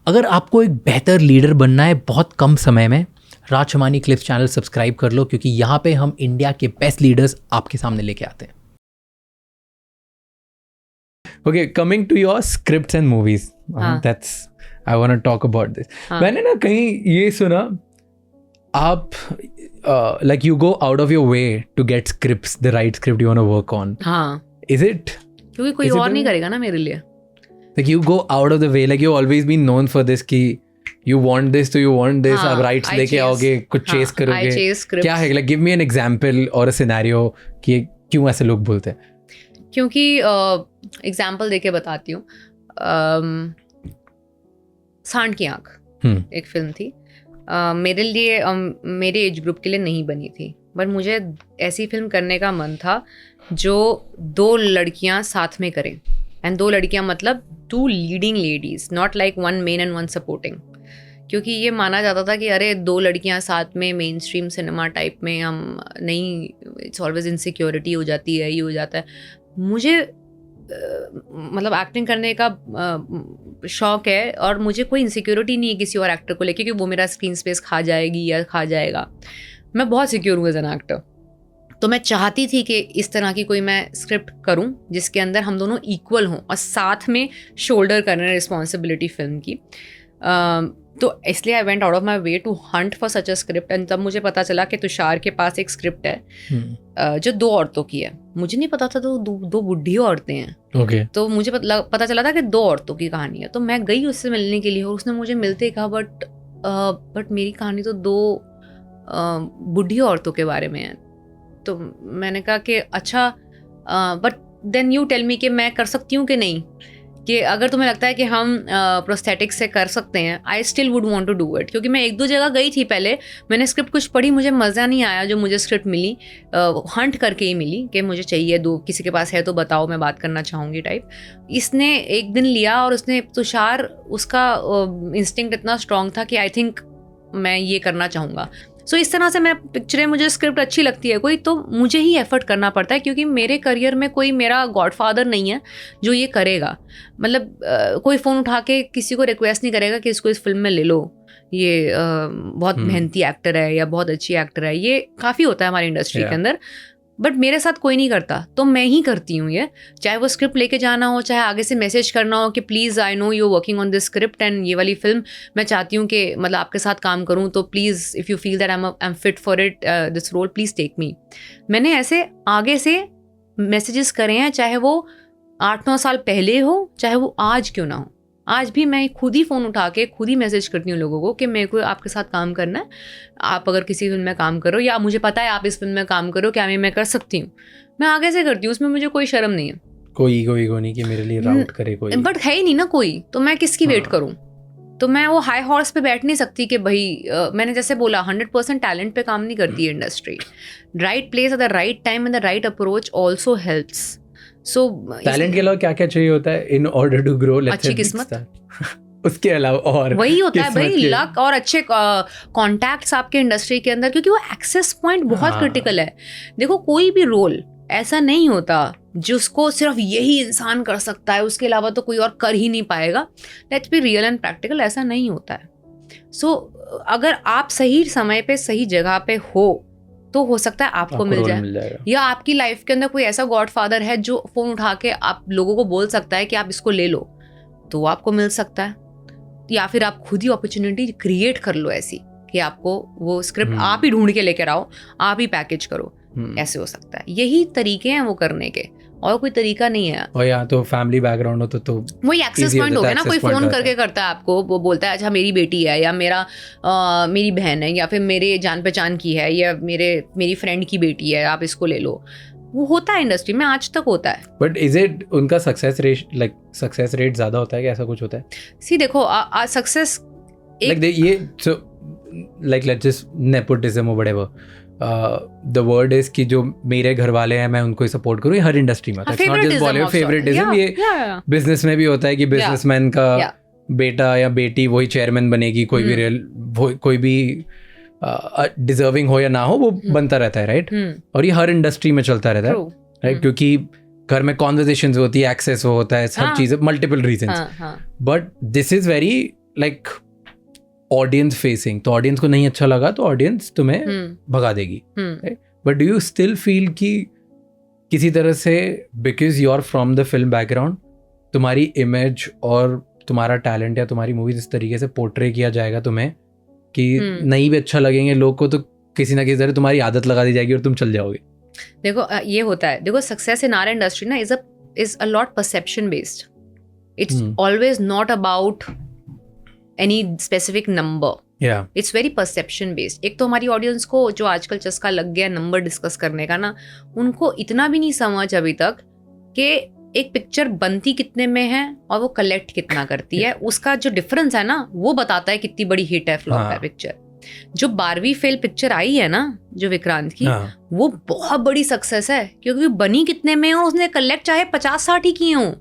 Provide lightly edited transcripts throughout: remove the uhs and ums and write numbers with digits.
अगर आपको एक बेहतर लीडर बनना है बहुत कम समय में, राज शमानी क्लिप्स चैनल सब्सक्राइब कर लो, क्योंकि यहाँ पे हम इंडिया के बेस्ट लीडर्स आपके सामने लेके आते हैं। Okay, coming to your scripts and movies, that's I want to talk about this. मैंने ना कहीं ये सुना, आप like you go out of your way to get scripts, the right script you want to work on. हाँ, Is it? क्योंकि कोई और नहीं करेगा ना मेरे लिए. Like you go out of the way, like you always been known for this कि you want this, तो you want this, आप rights लेके आओगे, कुछ chase करोगे. I chase scripts. क्या है? Like give me an example or a scenario कि क्यों ऐसे लोग बोलते हैं. क्योंकि एग्जाम्पल देके बताती हूँ. सांड की आँख एक फिल्म थी, मेरे लिए मेरे एज ग्रुप के लिए नहीं बनी थी, बट मुझे ऐसी फिल्म करने का मन था जो 2 लड़कियाँ साथ में करें. एंड 2 लड़कियाँ मतलब 2 leading ladies, not like 1 main and 1 supporting. क्योंकि ये माना जाता था कि अरे 2 लड़कियां साथ में मेन स्ट्रीम सिनेमा टाइप में हम नहीं, इट्स ऑलवेज इनसिक्योरिटी हो जाती है, ये हो जाता है. मुझे मतलब एक्टिंग करने का शौक है और मुझे कोई इनसिक्योरिटी नहीं है किसी और एक्टर को लेके कि वो मेरा स्क्रीन स्पेस खा जाएगी या खा जाएगा. मैं बहुत सिक्योर हूँ एज एन एक्टर. तो मैं चाहती थी कि इस तरह की कोई मैं स्क्रिप्ट करूं जिसके अंदर हम दोनों इक्वल हों और साथ में शोल्डर करना रिस्पॉन्सिबिलिटी फिल्म की. तो इसलिए I went out of my way to hunt for such a script. And तब मुझे पता चला कि तुषार के पास एक स्क्रिप्ट है जो 2 औरतों की है. मुझे नहीं पता था तो 2 बुढ़ी औरतें हैं. Okay. तो मुझे पता चला था कि 2 औरतों की कहानी है. तो मैं गई उससे मिलने के लिए और उसने मुझे मिलते ही कहा बट मेरी कहानी तो 2 बुढ़ी औरतों के बारे में है. तो मैंने कहा कि अच्छा, but then you tell me कि मैं कर सकती हूँ कि नहीं, कि अगर तुम्हें लगता है कि हम प्रोस्थेटिक्स से कर सकते हैं, I still would want to do it. क्योंकि मैं 1-2 जगह गई थी पहले, मैंने स्क्रिप्ट कुछ पढ़ी, मुझे मज़ा नहीं आया जो मुझे स्क्रिप्ट मिली, हंट करके ही मिली कि मुझे चाहिए, 2 किसी के पास है तो बताओ, मैं बात करना चाहूँगी टाइप. इसने एक दिन लिया और उसने तुषार, उसका इंस्टिंक्ट इतना स्ट्रॉन्ग था कि आई थिंक मैं ये करना चाहूँगा. सो इस तरह से मैं पिक्चरें, मुझे स्क्रिप्ट अच्छी लगती है कोई तो मुझे ही एफर्ट करना पड़ता है, क्योंकि मेरे करियर में कोई मेरा गॉडफादर नहीं है जो ये करेगा. मतलब कोई फ़ोन उठा के किसी को रिक्वेस्ट नहीं करेगा कि इसको इस फिल्म में ले लो, ये बहुत मेहनती एक्टर है या बहुत अच्छी एक्टर है. ये काफ़ी होता है हमारी इंडस्ट्री के अंदर, बट मेरे साथ कोई नहीं करता, तो मैं ही करती हूँ ये. चाहे वो स्क्रिप्ट लेके जाना हो, चाहे आगे से मैसेज करना हो कि please I know you working on this script and ये वाली फिल्म मैं चाहती हूँ कि मतलब आपके साथ काम करूँ, तो please if you feel that I am fit for it this role, please take me. मैंने ऐसे आगे से मैसेजेस करे हैं, चाहे वो 8-9 साल पहले हो, चाहे वो आज क्यों ना हो. आज भी मैं खुद ही फ़ोन उठा के खुद ही मैसेज करती हूँ लोगों को कि मेरे को आपके साथ काम करना है, आप अगर किसी फिल्म में काम करो या मुझे पता है आप इस फिल्म में काम करो, क्या मैं कर सकती हूँ. मैं आगे से करती हूँ, उसमें मुझे कोई शर्म नहीं है. कोई नहीं कि मेरे लिए राउट करे कोई, बट है ही नहीं ना कोई, तो मैं किसकी वेट करूँ. तो मैं वो हाई हॉर्स पे बैठ नहीं सकती कि भाई मैंने जैसे बोला 100% टैलेंट पे काम नहीं करती है industry. Right place at the right time and the right approach also helps. So talent के अलावा क्या क्या चाहिए होता है इन ऑर्डर टू ग्रो? अच्छी किस्मत. उसके अलावा और वही होता है भाई, लक और अच्छे कॉन्टैक्ट्स आपके इंडस्ट्री के अंदर, क्योंकि वो एक्सेस पॉइंट बहुत क्रिटिकल है. देखो कोई भी रोल ऐसा नहीं होता जिसको सिर्फ यही इंसान कर सकता है, उसके अलावा तो कोई और कर ही नहीं पाएगा. Let's be real and practical, ऐसा नहीं होता है. सो अगर आप सही समय पे सही जगह पे हो तो हो सकता है आपको मिल जाए, या आपकी लाइफ के अंदर कोई ऐसा गॉडफादर है जो फ़ोन उठा के आप लोगों को बोल सकता है कि आप इसको ले लो, तो आपको मिल सकता है. या फिर आप खुद ही अपॉर्चुनिटी क्रिएट कर लो ऐसी कि आपको वो स्क्रिप्ट आप ही ढूंढ के लेकर आओ, आप ही पैकेज करो. ऐसे हो सकता है. यही तरीके हैं वो करने के, और कोई तरीका नहीं है. और यहाँ तो फैमिली बैकग्राउंड हो तो वही एक्सेस पॉइंट हो गया ना. कोई फोन करके करता है आपको, वो बोलता है अच्छा मेरी बेटी है या मेरी बहन है या फिर मेरे जान पहचान की है या मेरी फ्रेंड की बेटी है, आप इसको ले लो. वो होता है इंडस्ट्री में, आज तक होता है. बट इज इट उनका सक्सेस रेट ज्यादा होता है कि ऐसा कुछ होता है? सी देखो सक्सेस ये लाइक लेट्स जस्ट नेपोटिज्म और व्हाटएवर द वर्ड इज कि जो मेरे घर वाले हैं मैं उनको ही सपोर्ट करूँ. हर इंडस्ट्री में it's not just Bollywood favouritism. ये बिजनेस में भी होता है कि बिजनेसमैन का बेटा या बेटी वही चेयरमैन बनेगी, कोई भी डिजर्विंग हो या ना हो वो बनता रहता है, राइट? और ये हर इंडस्ट्री में चलता रहता है, राइट? क्योंकि घर में कॉन्वर्सेशंस होती है, एक्सेस होता है, सब चीजें, multiple reasons. But this is very like audience facing, तो ऑडियंस को नहीं अच्छा लगा तो ऑडियंस तुम्हें भगा देगी. But do you still feel कि किसी तरह से because you are from the film background तुम्हारी इमेज और तुम्हारा टैलेंट या तुम्हारी मूवीज इस तरीके से पोर्ट्रे किया जाएगा तुम्हें कि नहीं भी अच्छा लगेंगे लोग को, तो किसी ना किसी तरह तुम्हारी आदत लगा दी जाएगी और तुम चल जाओगे? देखो ये होता है, देखो सक्सेस इन आवर इंडस्ट्री ना is a lot perception based. It's always not about any specific number. It's very perception based. एक तो हमारी ऑडियंस को जो आजकल चस्का लग गया नंबर डिस्कस करने का ना, उनको इतना भी नहीं समझ अभी तक कि एक पिक्चर बनती कितने में है और वो कलेक्ट कितना करती है. उसका जो डिफरेंस है ना वो बताता है कितनी बड़ी हिट है फ्लॉप है पिक्चर. जो 12वीं फेल पिक्चर आई है ना जो विक्रांत की, वो बहुत बड़ी सक्सेस है क्योंकि बनी कितने में और उसने कलेक्ट चाहे 50-60 ही किए हों,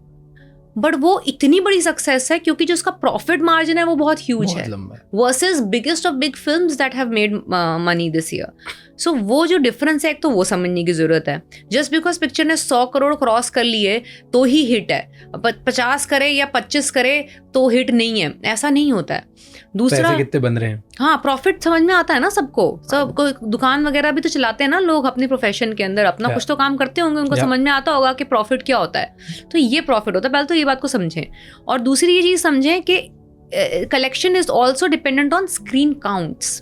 बट वो इतनी बड़ी सक्सेस है क्योंकि जो उसका प्रॉफिट मार्जिन है वो बहुत ह्यूज है versus biggest of big films that have made money this year. So वो जो डिफरेंस है एक तो वो समझने की जरूरत है. जस्ट बिकॉज पिक्चर ने 100 करोड़ क्रॉस कर लिए तो ही हिट है, 50 करे या 25 करे तो हिट नहीं है, ऐसा नहीं होता है. दूसरा पैसे कितने बन रहे हैं, हाँ प्रॉफिट समझ में आता है ना सबको. दुकान वगैरह भी तो चलाते हैं ना लोग अपने प्रोफेशन के अंदर, अपना कुछ तो काम करते होंगे, उनको समझ में आता होगा कि प्रॉफिट क्या होता है. तो ये प्रॉफिट होता है, पहले तो ये बात को समझें. और दूसरी ये चीज समझें कि collection is also dependent on screen counts.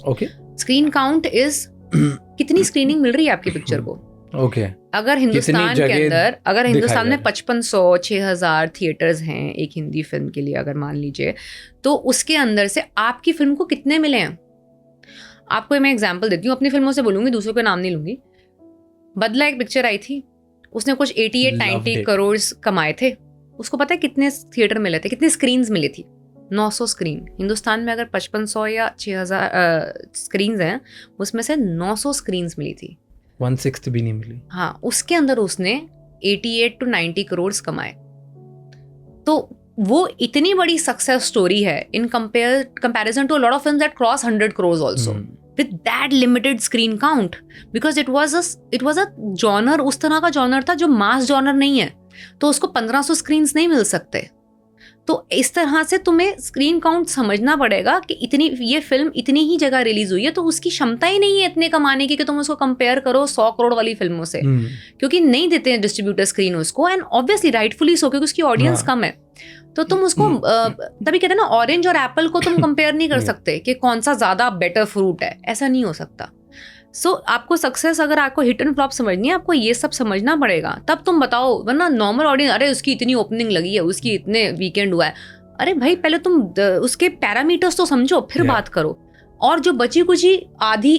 Okay, screen count is कितनी स्क्रीनिंग मिल रही है आपकी पिक्चर को. ओके, अगर हिंदुस्तान के अंदर, अगर हिंदुस्तान में 5500-6000 थिएटर्स हैं एक हिंदी फिल्म के लिए अगर मान लीजिए, तो उसके अंदर से आपकी फिल्म को कितने मिले हैं. आपको मैं एग्जांपल देती हूँ, अपनी फिल्मों से बोलूंगी, दूसरों का नाम नहीं लूंगी. बदला एक पिक्चर आई थी, उसने कुछ 88-90 करोड़ कमाए थे. उसको पता है कितने थिएटर मिले थे, कितनी स्क्रीन्स मिली थी? 900 स्क्रीन. हिंदुस्तान में अगर 5500 या 6000 स्क्रीन्स हैं, उसमें से 900 स्क्रीन्स मिली थी, 1/6 भी नहीं मिली. हाँ, उसके अंदर उसने 88-90 करोड़ कमाए. तो वो इतनी बड़ी सक्सेस स्टोरी है in comparison to a lot of films that cross 100 crore also with that limited screen count, because it was a genre, उस तरह का जॉनर था जो मास जॉनर नहीं है, तो उसको 1500 स्क्रीन्स नहीं मिल सकते. तो इस तरह से तुम्हें स्क्रीन काउंट समझना पड़ेगा कि ये फिल्म इतनी ही जगह रिलीज हुई है तो उसकी क्षमता ही नहीं है इतने कमाने की कि तुम उसको कंपेयर करो 100 करोड़ वाली फिल्मों से, क्योंकि नहीं देते हैं डिस्ट्रीब्यूटर स्क्रीन उसको, एंड ऑब्वियसली राइटफुली सो, क्योंकि उसकी ऑडियंस कम है. तो तुम उसको तभी कहते हैं ना, ऑरेंज और एप्पल को तुम कंपेयर नहीं कर सकते कि कौन सा ज्यादा बेटर फ्रूट है, ऐसा नहीं हो सकता. सो आपको सक्सेस, अगर आपको हिट एंड फ्लॉप समझनी है, आपको ये सब समझना पड़ेगा, तब तुम बताओ. वरना नॉर्मल ऑडियंस, अरे उसकी इतनी ओपनिंग लगी है, उसकी इतने वीकेंड हुआ है, अरे भाई पहले तुम उसके पैरामीटर्स तो समझो फिर बात करो. और जो बची कुची आधी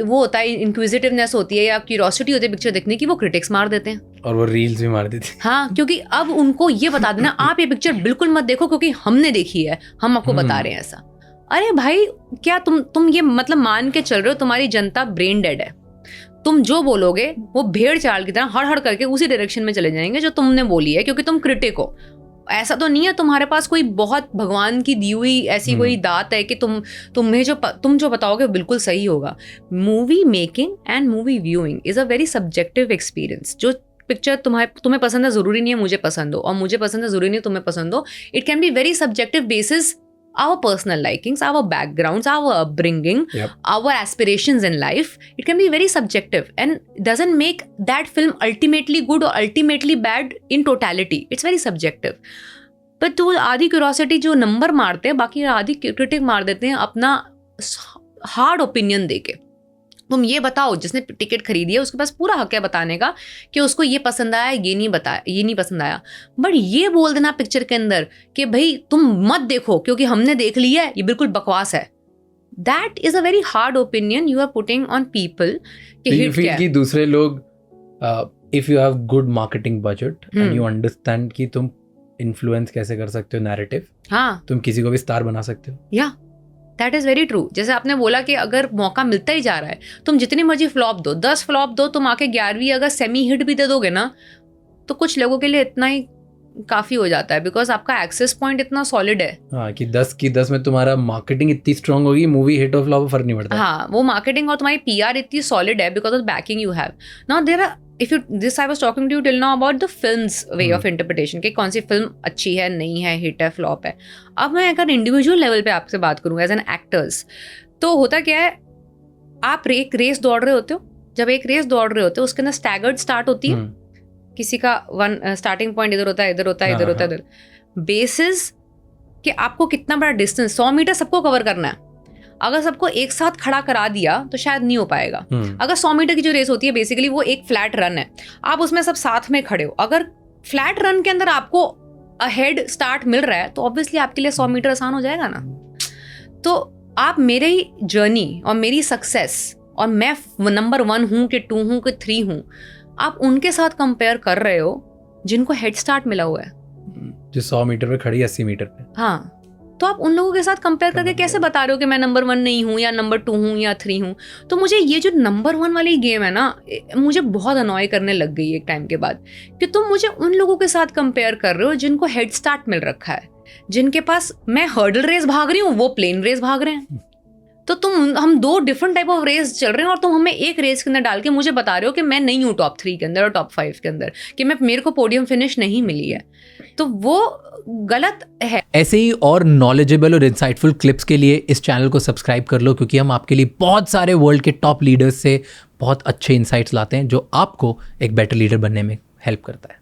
वो होता है, इंक्विजिटिवनेस होती है या क्यूरियोसिटी होती है पिक्चर देखने की, वो क्रिटिक्स मार देते हैं और वो रील्स भी मार देते हैं. हाँ, क्योंकि अब उनको ये बता देना आप ये पिक्चर बिल्कुल मत देखो क्योंकि हमने देखी है, हम आपको बता रहे हैं ऐसा. अरे भाई क्या तुम ये मतलब मान के चल रहे हो तुम्हारी जनता ब्रेन डेड है? तुम जो बोलोगे वो भेड़ चाल की तरह हड़ हड़ करके उसी डायरेक्शन में चले जाएंगे जो तुमने बोली है, क्योंकि तुम क्रिटिक हो. ऐसा तो नहीं है तुम्हारे पास कोई बहुत भगवान की दी हुई ऐसी कोई दात है कि तुम जो बताओगे बिल्कुल सही होगा. Movie making and movie viewing is a very subjective experience. जो पिक्चर तुम्हें पसंद है जरूरी नहीं है मुझे पसंद हो, और मुझे पसंद है जरूरी नहीं है तुम्हें पसंद हो. It can be very subjective basis our personal likings, our backgrounds, our upbringing, our aspirations in life. It can be very subjective and doesn't make that film ultimately good or ultimately bad in totality. It's very subjective. But तो आधी curiosity जो number मारते हैं, बाकी आधी critic मार देते हैं अपना हार्ड ओपिनियन देके. तुम ये बताओ, जिसने टिकट खरीदी है उसके पास पूरा हक है बताने का कि उसको ये पसंद आया, ये नहीं पसंद आया. बट ये बोल देना पिक्चर के अंदर कि भाई तुम मत देखो क्योंकि हमने देख लिया है, ये बिल्कुल बकवास है. That is a very hard opinion you are putting on people. कि दूसरे लोग, if you have good marketing budget and you understand कि तुम इन्फ्लुएंस कैसे कर सकते हो नैरेटिव, हाँ, तुम किसी को भी स्टार बना सकते हो. या दैट इज़ वेरी ट्रू. जैसे आपने बोला कि अगर मौका मिलता ही जा रहा है, तुम जितनी मर्जी फ्लॉप दो, 10 फ्लॉप दो, तुम आके 11वीं अगर सेमी हिट भी दे दोगे ना, तो कुछ लोगों के लिए इतना ही काफ़ी हो जाता है, बिकॉज आपका एक्सेस पॉइंट इतना सॉलिड है. हाँ, कि 10 में तुम्हारा मार्केटिंग इतनी स्ट्रांग होगी, मूवी हिट और फ्लॉप फर्क नहीं पड़ता. हाँ, वो मार्केटिंग और तुम्हारी PR इतनी सॉलिड है because of backing you have. Now there are if you this I was talking to you till now about the films way of interpretation कि कौन सी फिल्म अच्छी है, नहीं है, हिट है, फ्लॉप है. अब मैं अगर इंडिविजुअल लेवल पे आपसे बात करूँ एज एन एक्टर्स, तो होता क्या है, आप एक रेस दौड़ रहे होते हो. जब एक रेस दौड़ रहे होते हो उसके अंदर स्टैगर्ड स्टार्ट होती है. किसी का वन स्टार्टिंग पॉइंट इधर होता है, इधर होता है, इधर होता है, इधर. बेसिस कि आपको कितना बड़ा डिस्टेंस, 100 मीटर सबको कवर करना है. अगर सबको एक साथ खड़ा करा दिया तो शायद नहीं हो पाएगा. अगर 100 मीटर की जो रेस होती है बेसिकली वो एक फ्लैट रन है, आप उसमें सब साथ में खड़े हो. अगर फ्लैट रन के अंदर आपको अहेड स्टार्ट मिल रहा है तो ऑब्वियसली आपके लिए 100 मीटर आसान हो जाएगा ना. तो आप मेरे ही जर्नी और मेरी सक्सेस, और मैं नंबर 1 हूँ कि 2 हूँ कि 3 हूँ, आप उनके साथ कंपेयर कर रहे हो जिनको हेड स्टार्ट मिला हुआ है, जो 100 मीटर पे खड़ी 80 मीटर पे. हाँ. तो आप उन लोगों के साथ कंपेयर करके कैसे बता रहे हो कि मैं नंबर 1 नहीं हूँ या नंबर 2 हूँ या 3 हूँ. तो मुझे ये जो नंबर 1 वाली गेम है ना, मुझे बहुत अनॉय करने लग गई एक टाइम के बाद, कि तुम मुझे उन लोगों के साथ कंपेयर कर रहे हो जिनको हेड स्टार्ट मिल रखा है, जिनके पास मैं हर्डल रेस भाग रही हूँ, वो प्लेन रेस भाग रहे हैं. तो हम 2 डिफरेंट टाइप ऑफ रेस चल रहे हैं और तुम हमें एक रेस के अंदर डाल के मुझे बता रहे हो कि मैं नहीं हूँ टॉप 3 के अंदर और टॉप 5 के अंदर, कि मेरे को पोडियम फिनिश नहीं मिली है. तो वो गलत है. ऐसे ही और नॉलेजेबल और इंसाइटफुल क्लिप्स के लिए इस चैनल को सब्सक्राइब कर लो, क्योंकि हम आपके लिए बहुत सारे वर्ल्ड के टॉप लीडर्स से बहुत अच्छे इंसाइट्स लाते हैं जो आपको एक बेटर लीडर बनने में हेल्प करता है.